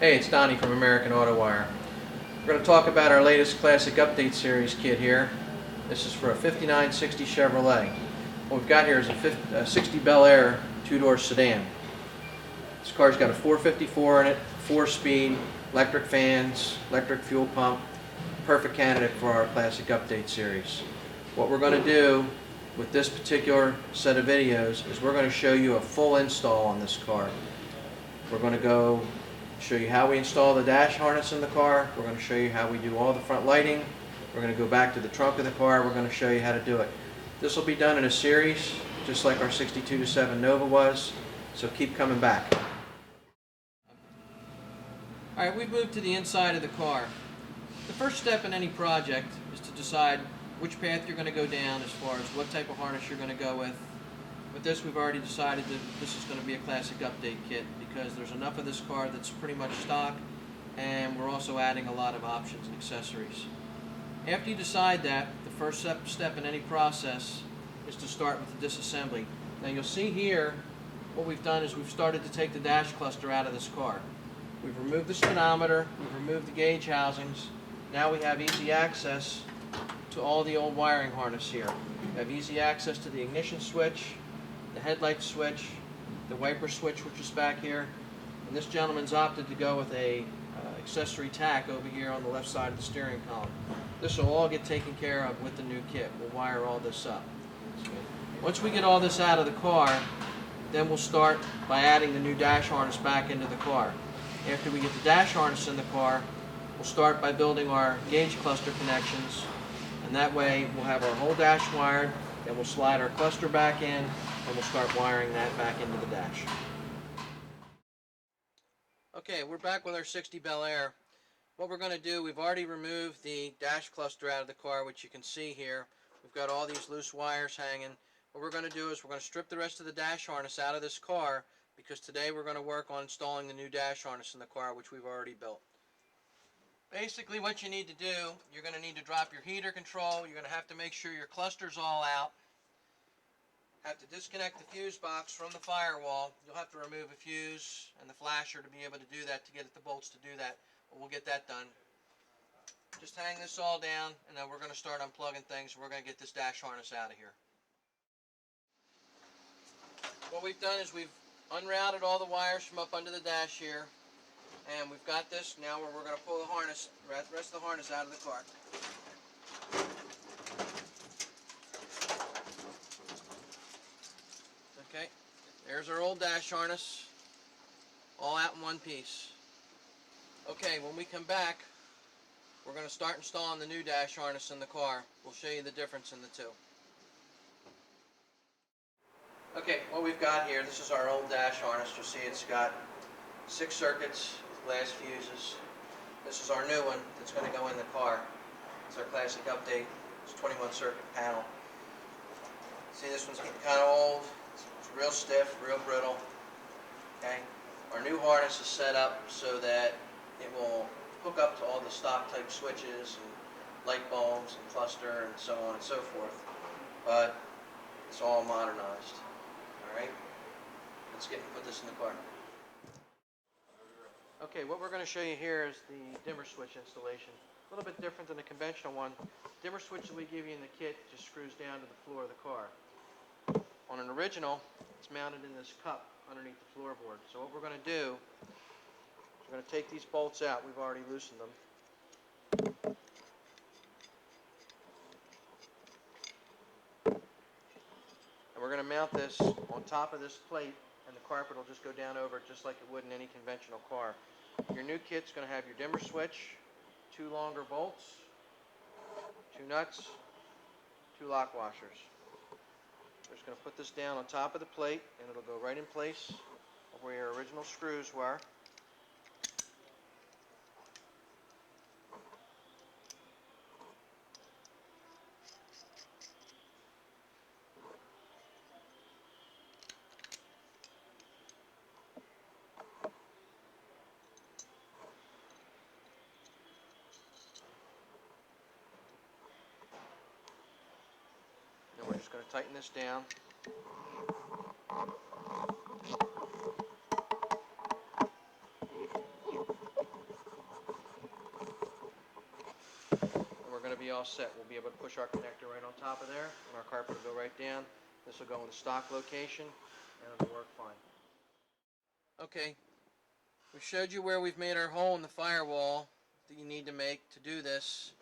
Hey, it's Donnie from American Autowire. We're going to talk about our latest Classic Update Series kit here. This is for a 5960 Chevrolet. What we've got here is a 60 Bel Air two-door sedan. This car's got a 454 in it, 4-speed, electric fans, electric fuel pump. Perfect candidate for our Classic Update Series. What we're going to do with this particular set of videos is we're going to show you a full install on this car. We're going to go show you how we install the dash harness in the car. We're going to show you how we do all the front lighting. We're going to go back to the trunk of the car. We're going to show you how to do it. This will be done in a series, just like our 62-7 Nova was, so keep coming back. Alright, we've moved to the inside of the car. The first step in any project is to decide which path you're going to go down as far as what type of harness you're going to go with. With this, we've already decided that this is going to be a Classic Update Kit because there's enough of this car that's pretty much stock, and we're also adding a lot of options and accessories. After you decide that, the first step in any process is to start with the disassembly. Now you'll see here what we've done is we've started to take the dash cluster out of this car. We've removed the speedometer, we've removed the gauge housings. Now we have easy access to all the old wiring harness here. We have easy access to the ignition switch, the headlight switch, the wiper switch, which is back here, and this gentleman's opted to go with a accessory tack over here on the left side of the steering column. This will all get taken care of with the new kit. We'll wire all this up. Once we get all this out of the car, then we'll start by adding the new dash harness back into the car. After we get the dash harness in the car, we'll start by building our gauge cluster connections, and that way we'll have our whole dash wired. Then we'll slide our cluster back in, and we'll start wiring that back into the dash. Okay, we're back with our 60 Bel Air. What we're going to do, we've already removed the dash cluster out of the car, which you can see here. We've got all these loose wires hanging. What we're going to do is we're going to strip the rest of the dash harness out of this car, because today we're going to work on installing the new dash harness in the car, which we've already built. Basically, what you need to do, you're going to need to drop your heater control. You're going to have to make sure your cluster's all out. Have to disconnect the fuse box from the firewall. You'll have to remove a fuse and the flasher to be able to do that, to get the bolts to do that. But we'll get that done. Just hang this all down, and then we're going to start unplugging things. We're going to get this dash harness out of here. What we've done is we've unrouted all the wires from up under the dash here, and we've got this now where we're going to pull the harness, the rest of the harness out of the car. Okay, there's our old dash harness, all out in one piece. Okay, when we come back, we're going to start installing the new dash harness in the car. We'll show you the difference in the two. Okay, what we've got here, this is our old dash harness. You'll see it's got 6 circuits with glass fuses. This is our new one that's going to go in the car. It's our Classic Update. It's a 21 circuit panel. See, this one's getting kind of old. It's real stiff, real brittle. Okay, our new harness is set up so that it will hook up to all the stock type switches and light bulbs and cluster and so on and so forth. But it's all modernized. All right, let's put this in the car. Okay, what we're going to show you here is the dimmer switch installation. A little bit different than the conventional one. The dimmer switch that we give you in the kit just screws down to the floor of the car. On an original, it's mounted in this cup underneath the floorboard. So what we're going to do, we're going to take these bolts out. We've already loosened them. And we're going to mount this on top of this plate, and the carpet will just go down over it just like it would in any conventional car. Your new kit's going to have your dimmer switch, 2 longer bolts, 2 nuts, 2 lock washers. We're just going to put this down on top of the plate, and it'll go right in place where your original screws were. Then we're just going to tighten this down. be all set. We'll be able to push our connector right on top of there, and our carpet will go right down. This will go in the stock location, and it'll work fine. Okay, we showed you where we've made our hole in the firewall that you need to make to do this.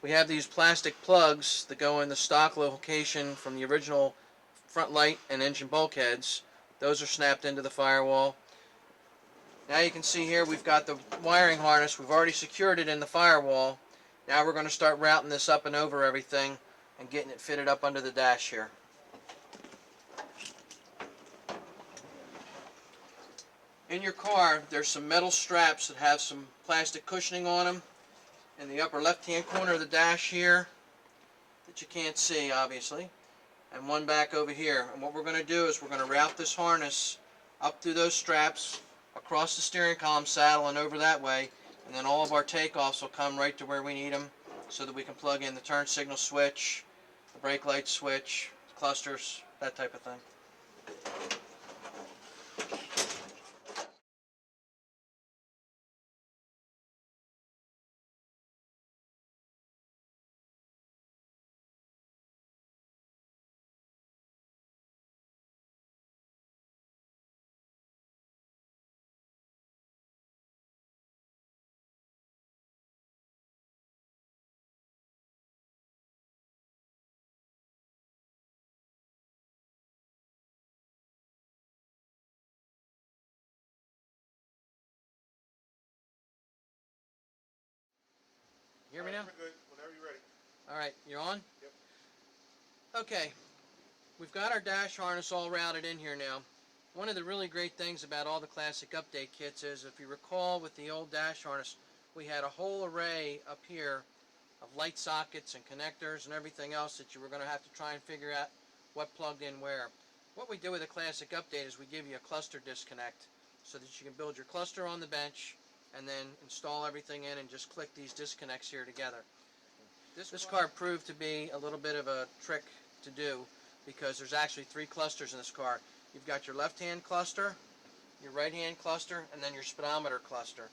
We have these plastic plugs that go in the stock location from the original front light and engine bulkheads. Those are snapped into the firewall. Now you can see here we've got the wiring harness. We've already secured it in the firewall. Now we're going to start routing this up and over everything and getting it fitted up under the dash here. In your car, there's some metal straps that have some plastic cushioning on them in the upper left-hand corner of the dash here that you can't see, obviously, and one back over here. And what we're going to do is we're going to route this harness up through those straps, across the steering column saddle and over that way, and then all of our takeoffs will come right to where we need them so that we can plug in the turn signal switch, the brake light switch, clusters, that type of thing. You hear me now? We're good. Whenever you're ready. Alright, you're on? Yep. Okay, we've got our dash harness all routed in here now. One of the really great things about all the classic update kits is, if you recall with the old dash harness, we had a whole array up here of light sockets and connectors and everything else that you were going to have to try and figure out what plugged in where. What we do with a classic update is we give you a cluster disconnect so that you can build your cluster on the bench and then install everything in and just click these disconnects here together. This car proved to be a little bit of a trick to do because there's actually 3 clusters in this car. You've got your left-hand cluster, your right-hand cluster, and then your speedometer cluster.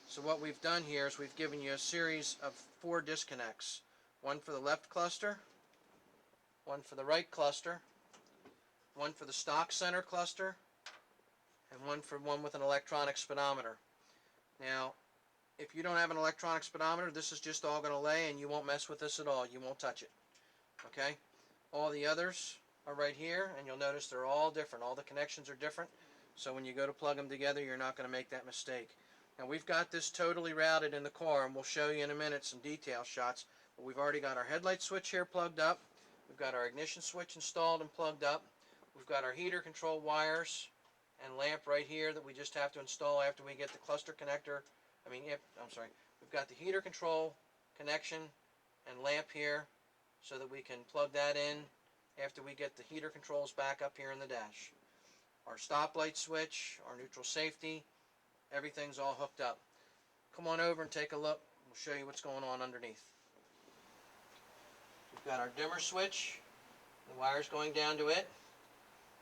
So what we've done here is we've given you a series of 4 disconnects. One for the left cluster, one for the right cluster, one for the stock center cluster, and one with an electronic speedometer. Now, if you don't have an electronic speedometer, this is just all going to lay and you won't mess with this at all. You won't touch it. Okay? All the others are right here, and you'll notice they're all different. All the connections are different, so when you go to plug them together, you're not going to make that mistake. Now, we've got this totally routed in the car, and we'll show you in a minute some detail shots, but we've already got our headlight switch here plugged up. We've got our ignition switch installed and plugged up. We've got our heater control wires and lamp right here that we just have to install after we get the cluster connector. We've got the heater control connection and lamp here so that we can plug that in after we get the heater controls back up here in the dash. Our stoplight switch, our neutral safety, everything's all hooked up. Come on over and take a look. We'll show you what's going on underneath. We've got our dimmer switch, the wires going down to it.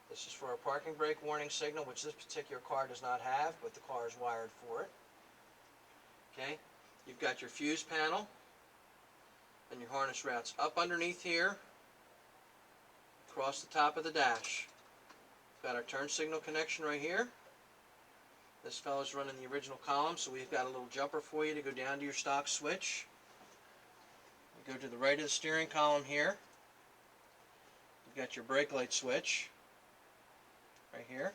This is for our parking brake warning signal, which this particular car does not have, but the car is wired for it. Okay, you've got your fuse panel, and your harness routes up underneath here, across the top of the dash. We've got our turn signal connection right here. This fellow's running the original column, so we've got a little jumper for you to go down to your stock switch. You go to the right of the steering column here. You've got your brake light switch right here.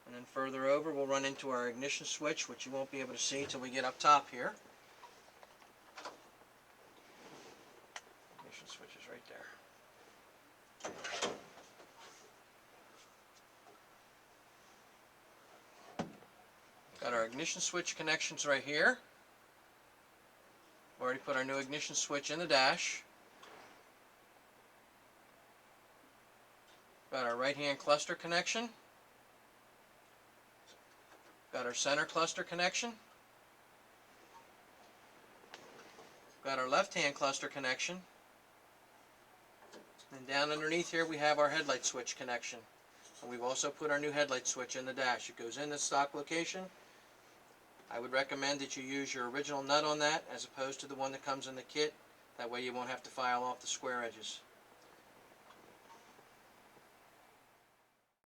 And then further over, we'll run into our ignition switch, which you won't be able to see until we get up top here. Ignition switch is right there. Got our ignition switch connections right here. Already put our new ignition switch in the dash. Got our right-hand cluster connection. Got our center cluster connection. Got our left-hand cluster connection. And down underneath here we have our headlight switch connection. And we've also put our new headlight switch in the dash. It goes in the stock location. I would recommend that you use your original nut on that as opposed to the one that comes in the kit. That way you won't have to file off the square edges.